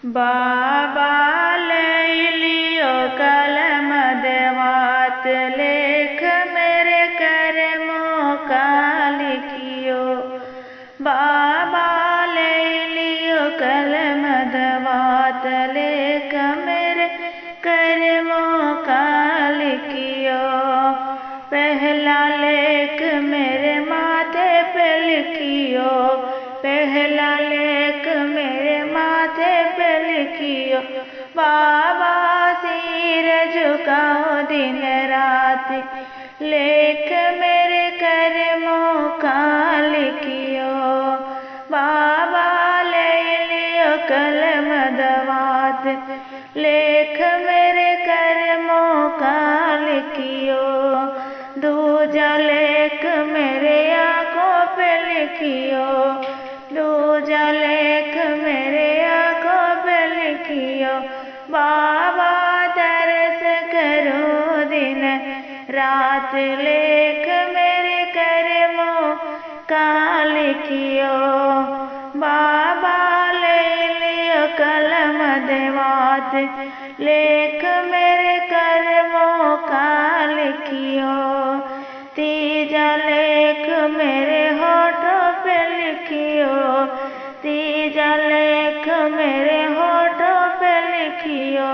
बाबा ले लियो कलम देवात लेख मेरे कर्मों का लिखियो। बाबा ले लियो कलम देवात लेख मेरे कर्मों का लिखियो। पहला लेख मेरे माथे पे लिखियो, पहला लेख मेरे माथे पे लिखियो। बाबा सिर झुकाओ दिन रात लेख मेरे कर्मों का लिखियो। बाबा ले लियो कलम दवात लेख मेरे कर्मों का लिखियो। दूजा लेख मेरे आँखों पे लिखियो, दूजा लेख मेरे आँखों पे लिखियो। बाबा दर्द करो दिन रात लेख मेरे कर्मों का लिखियो। बाबा ले लियो कलम देवात लेख मेरे कर्मों का लिखियो। तीजा लेख मेरे होठों पे लिखियो, तीजा लेख मेरे होठों पे लिखियो।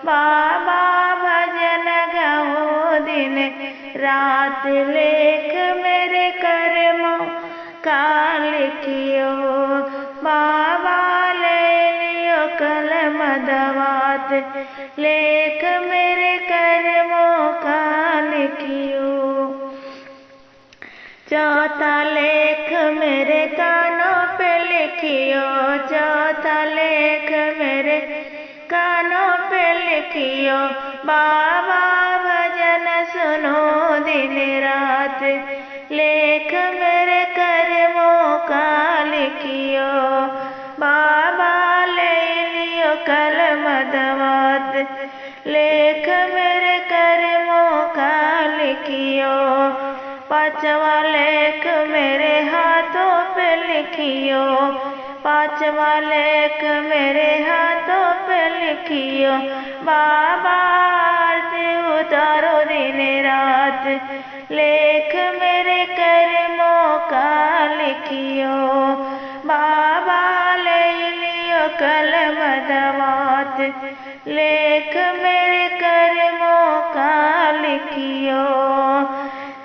बाबा भजन गाओ दिन रात लेख मेरे कर्मों का लिखियो। बाबा ले लियो कलम दवात लेख मेरे कर्मों का लिखियो। चौथा लेख मेरे कानों पे लिखियो, चौथा लेख मेरे कानों पे लिखियो। बाबा भजन सुनो दिन रात लेख मेरे कर्मों का लिखियो। बाबा ले लियो कलम दवात लेख मेरे कर्मों का लिखियो। पांचवा लेख मेरे हाथों पे लिखियो, पांचवा लेख मेरे हाथों पे लिखियो। बाबा आरती उतारो दिन रात लेख मेरे कर्मों का लिखियो। बाबा ले लियो कलम दवात लेख मेरे कर्मों का लिखियो।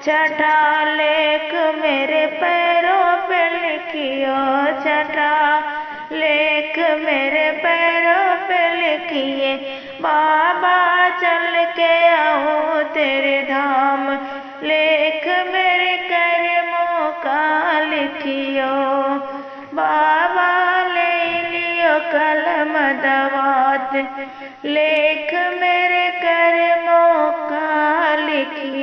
छठा लेख मेरे पैरों पे लिखियो, छठा लेख मेरे पैरों पे लिखिए। बाबा चल के आओ तेरे धाम लेख मेरे कर्मों का लिखियो। बाबा ले लियो कलम दवात लेख मेरे कर्मों का लिखियो।